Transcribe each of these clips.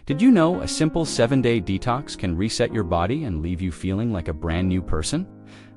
Did you know a simple 7-day detox can reset your body and leave you feeling like a brand new person?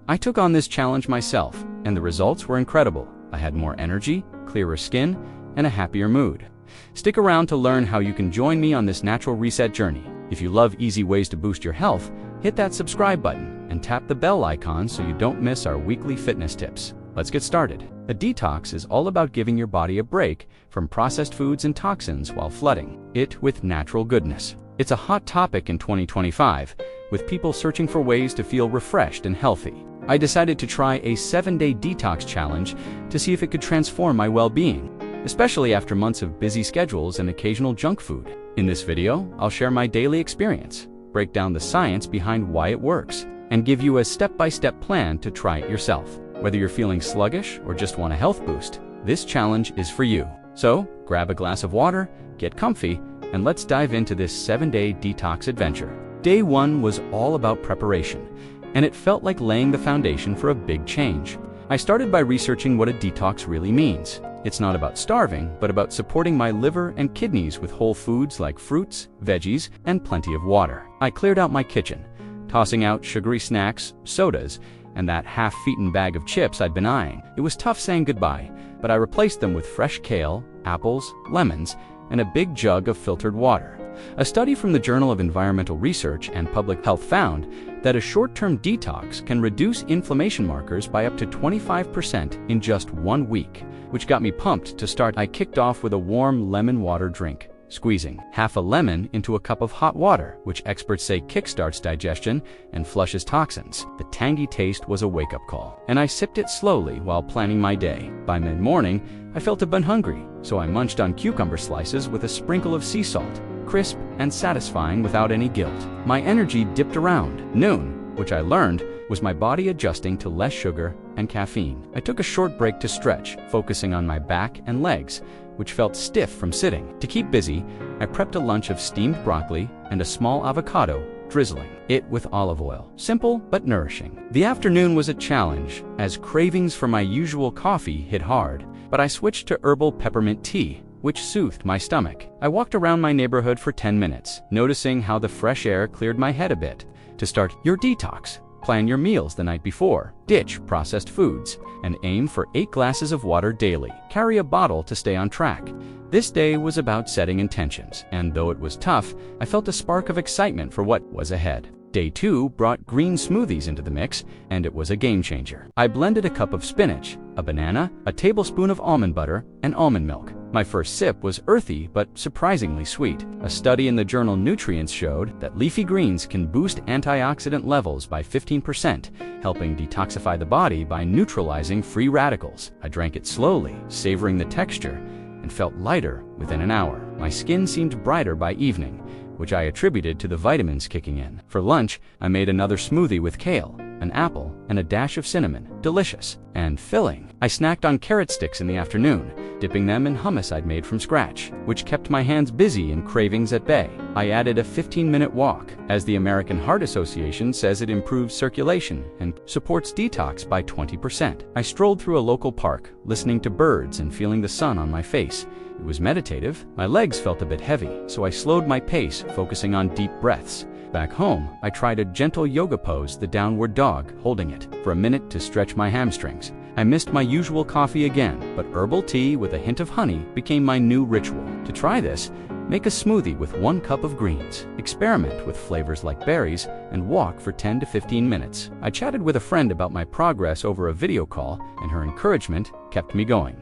I took on this challenge myself, and the results were incredible. I had more energy, clearer skin, and a happier mood. Stick around to learn how you can join me on this natural reset journey. If you love easy ways to boost your health, hit that subscribe button and tap the bell icon so you don't miss our weekly fitness tips. Let's get started. A detox is all about giving your body a break from processed foods and toxins while flooding it with natural goodness. It's a hot topic in 2025, with people searching for ways to feel refreshed and healthy. I decided to try a 7-day detox challenge to see if it could transform my well-being, especially after months of busy schedules and occasional junk food. In this video, I'll share my daily experience, break down the science behind why it works, and give you a step-by-step plan to try it yourself. Whether you're feeling sluggish or just want a health boost, this challenge is for you. So, grab a glass of water, get comfy, and let's dive into this 7-day detox adventure. Day 1 was all about preparation, and it felt like laying the foundation for a big change. I started by researching what a detox really means. It's not about starving, but about supporting my liver and kidneys with whole foods like fruits, veggies, and plenty of water. I cleared out my kitchen, tossing out sugary snacks, sodas, and that half-eaten bag of chips I'd been eyeing. It was tough saying goodbye, but I replaced them with fresh kale, apples, lemons, and a big jug of filtered water. A study from the Journal of Environmental Research and Public Health found that a short-term detox can reduce inflammation markers by up to 25% in just 1 week, which got me pumped to start. I kicked off with a warm lemon water drink, squeezing half a lemon into a cup of hot water, which experts say kickstarts digestion and flushes toxins. The tangy taste was a wake-up call, and I sipped it slowly while planning my day. By mid-morning, I felt a bit hungry, so I munched on cucumber slices with a sprinkle of sea salt, crisp and satisfying without any guilt. My energy dipped around noon, which I learned was my body adjusting to less sugar and caffeine. I took a short break to stretch, focusing on my back and legs, which felt stiff from sitting. To keep busy, I prepped a lunch of steamed broccoli and a small avocado, drizzling it with olive oil. Simple but nourishing. The afternoon was a challenge, as cravings for my usual coffee hit hard, but I switched to herbal peppermint tea, which soothed my stomach. I walked around my neighborhood for 10 minutes, noticing how the fresh air cleared my head a bit. To start your detox, plan your meals the night before, ditch processed foods, and aim for 8 glasses of water daily. Carry a bottle to stay on track. This day was about setting intentions, and though it was tough, I felt a spark of excitement for what was ahead. Day 2 brought green smoothies into the mix, and it was a game changer. I blended a cup of spinach, a banana, a tablespoon of almond butter, and almond milk. My first sip was earthy but surprisingly sweet. A study in the journal Nutrients showed that leafy greens can boost antioxidant levels by 15%, helping detoxify the body by neutralizing free radicals. I drank it slowly, savoring the texture, and felt lighter within an hour. My skin seemed brighter by evening, which I attributed to the vitamins kicking in. For lunch, I made another smoothie with kale, an apple, and a dash of cinnamon. Delicious and filling. I snacked on carrot sticks in the afternoon, dipping them in hummus I'd made from scratch, which kept my hands busy and cravings at bay. I added a 15-minute walk, as the American Heart Association says it improves circulation and supports detox by 20%. I strolled through a local park, listening to birds and feeling the sun on my face. It was meditative. My legs felt a bit heavy, so I slowed my pace, focusing on deep breaths. Back home, I tried a gentle yoga pose, the downward dog, holding it for a minute to stretch my hamstrings. I missed my usual coffee again, but herbal tea with a hint of honey became my new ritual. To try this, make a smoothie with 1 cup of greens. Experiment with flavors like berries and walk for 10 to 15 minutes. I chatted with a friend about my progress over a video call, and her encouragement kept me going.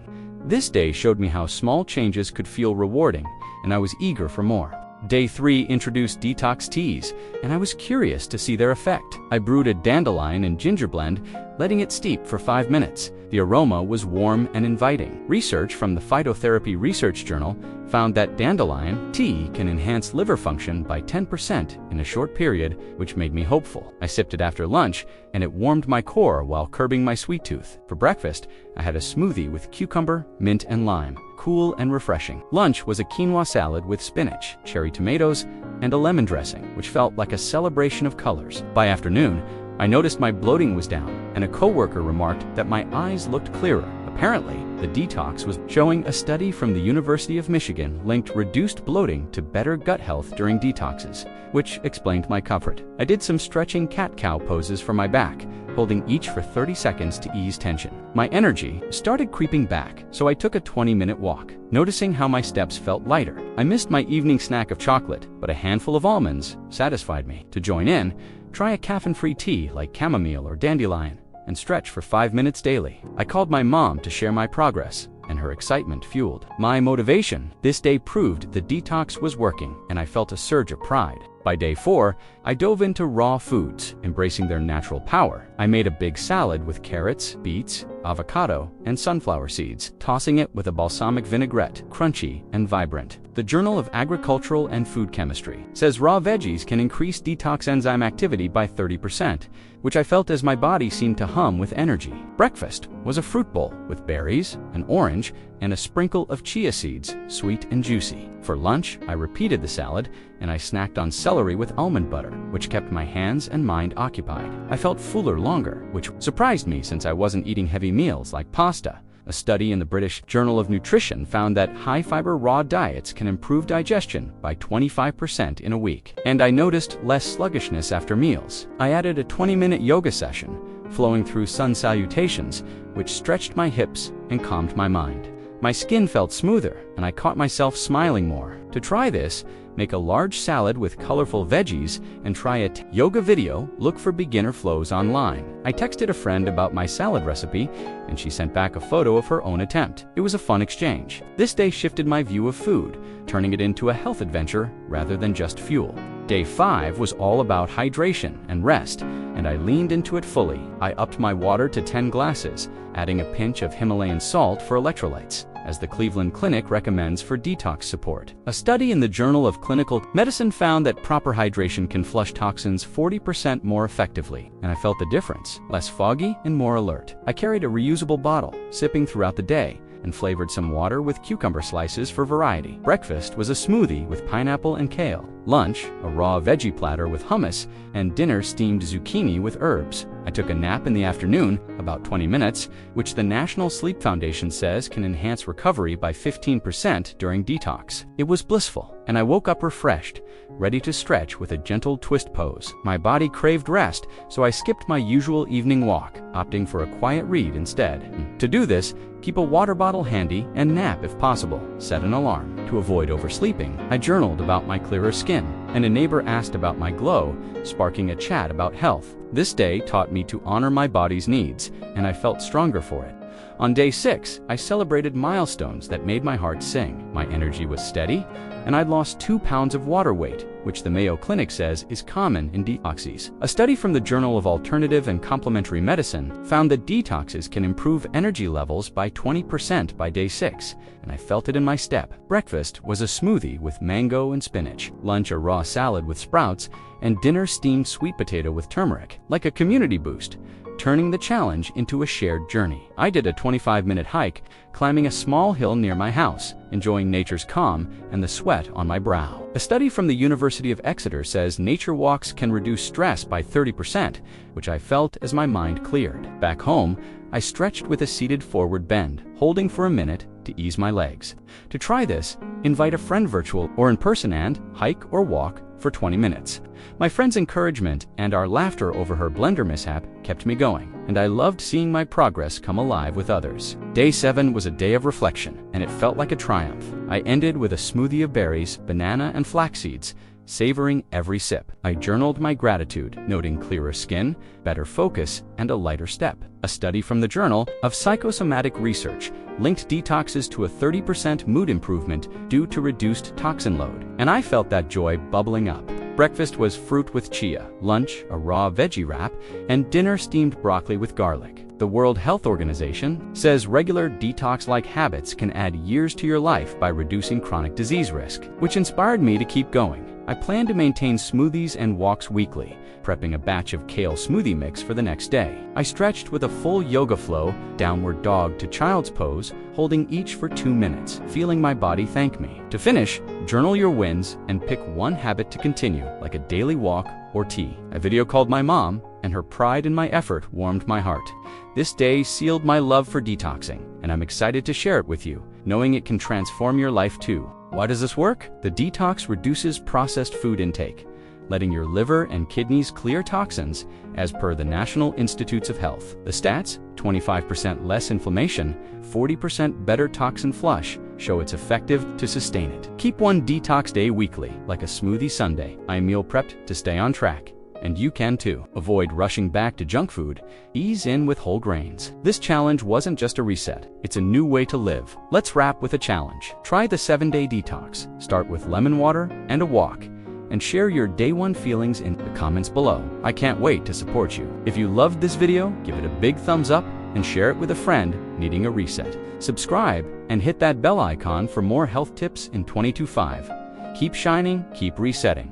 This day showed me how small changes could feel rewarding, and I was eager for more. Day 3 introduced detox teas, and I was curious to see their effect. I brewed a dandelion and ginger blend, letting it steep for 5 minutes. The aroma was warm and inviting. Research from the Phytotherapy Research Journal found that dandelion tea can enhance liver function by 10% in a short period, which made me hopeful. I sipped it after lunch, and it warmed my core while curbing my sweet tooth. For breakfast, I had a smoothie with cucumber, mint, and lime. Cool and refreshing. Lunch was a quinoa salad with spinach, cherry tomatoes, and a lemon dressing, which felt like a celebration of colors. By afternoon, I noticed my bloating was down, and a coworker remarked that my eyes looked clearer. Apparently, the detox was showing. A study from the University of Michigan linked reduced bloating to better gut health during detoxes, which explained my comfort. I did some stretching cat-cow poses for my back, holding each for 30 seconds to ease tension. My energy started creeping back, so I took a 20-minute walk, noticing how my steps felt lighter. I missed my evening snack of chocolate, but a handful of almonds satisfied me. To join in, try a caffeine-free tea like chamomile or dandelion, and stretch for 5 minutes daily. I called my mom to share my progress, and her excitement fueled my motivation. This day proved the detox was working, and I felt a surge of pride. By day 4, I dove into raw foods, embracing their natural power. I made a big salad with carrots, beets, avocado, and sunflower seeds, tossing it with a balsamic vinaigrette, crunchy and vibrant. The Journal of Agricultural and Food Chemistry says raw veggies can increase detox enzyme activity by 30%, which I felt as my body seemed to hum with energy. Breakfast was a fruit bowl with berries, an orange, and a sprinkle of chia seeds, sweet and juicy. For lunch, I repeated the salad, and I snacked on celery with almond butter, which kept my hands and mind occupied. I felt fuller longer, which surprised me since I wasn't eating heavy meals like pasta. A study in the British Journal of Nutrition found that high-fiber raw diets can improve digestion by 25% in a week. And I noticed less sluggishness after meals. I added a 20-minute yoga session, flowing through sun salutations, which stretched my hips and calmed my mind. My skin felt smoother, and I caught myself smiling more. To try this, make a large salad with colorful veggies and try a yoga video. Look for beginner flows online. I texted a friend about my salad recipe, and she sent back a photo of her own attempt. It was a fun exchange. This day shifted my view of food, turning it into a health adventure rather than just fuel. Day 5 was all about hydration and rest, and I leaned into it fully. I upped my water to 10 glasses, adding a pinch of Himalayan salt for electrolytes, as the Cleveland Clinic recommends for detox support. A study in the Journal of Clinical Medicine found that proper hydration can flush toxins 40% more effectively, and I felt the difference, less foggy and more alert. I carried a reusable bottle, sipping throughout the day, and flavored some water with cucumber slices for variety. Breakfast was a smoothie with pineapple and kale. Lunch, a raw veggie platter with hummus, and dinner steamed zucchini with herbs. I took a nap in the afternoon, about 20 minutes, which the National Sleep Foundation says can enhance recovery by 15% during detox. It was blissful, and I woke up refreshed, ready to stretch with a gentle twist pose. My body craved rest, so I skipped my usual evening walk, opting for a quiet read instead. To do this, keep a water bottle handy and nap if possible. Set an alarm. To avoid oversleeping, I journaled about my clearer skin, and a neighbor asked about my glow, sparking a chat about health. This day taught me to honor my body's needs, and I felt stronger for it. On day 6, I celebrated milestones that made my heart sing. My energy was steady, and I'd lost 2 pounds of water weight, which the Mayo Clinic says is common in detoxes. A study from the Journal of Alternative and Complementary Medicine found that detoxes can improve energy levels by 20% by day 6, and I felt it in my step. Breakfast was a smoothie with mango and spinach, lunch a raw salad with sprouts, and dinner steamed sweet potato with turmeric, like a community boost, turning the challenge into a shared journey. I did a 25-minute hike, climbing a small hill near my house, enjoying nature's calm and the sweat on my brow. A study from the University of Exeter says nature walks can reduce stress by 30%, which I felt as my mind cleared. Back home, I stretched with a seated forward bend, holding for a minute to ease my legs. To try this, invite a friend virtual or in person and hike or walk for 20 minutes. My friend's encouragement and our laughter over her blender mishap kept me going, and I loved seeing my progress come alive with others. Day 7 was a day of reflection, and it felt like a triumph. I ended with a smoothie of berries, banana, and flax seeds, savoring every sip. I journaled my gratitude, noting clearer skin, better focus, and a lighter step. A study from the Journal of Psychosomatic Research linked detoxes to a 30% mood improvement due to reduced toxin load, and I felt that joy bubbling up. Breakfast was fruit with chia, lunch a raw veggie wrap, and dinner steamed broccoli with garlic. The World Health Organization says regular detox-like habits can add years to your life by reducing chronic disease risk, which inspired me to keep going. I plan to maintain smoothies and walks weekly, prepping a batch of kale smoothie mix for the next day. I stretched with a full yoga flow, downward dog to child's pose, holding each for 2 minutes, feeling my body thank me. To finish, journal your wins and pick one habit to continue, like a daily walk or tea. I video called my mom, and her pride in my effort warmed my heart. This day sealed my love for detoxing, and I'm excited to share it with you, knowing it can transform your life too. Why does this work? The detox reduces processed food intake, letting your liver and kidneys clear toxins as per the National Institutes of Health. The stats, 25% less inflammation, 40% better toxin flush, show it's effective to sustain it. Keep one detox day weekly, like a smoothie Sunday. I meal prepped to stay on track, and you can too. Avoid rushing back to junk food, ease in with whole grains. This challenge wasn't just a reset, it's a new way to live. Let's wrap with a challenge. Try the 7-day detox. Start with lemon water and a walk, and share your day one feelings in the comments below. I can't wait to support you. If you loved this video, give it a big thumbs up and share it with a friend needing a reset. Subscribe and hit that bell icon for more health tips in 22/5. Keep shining, keep resetting.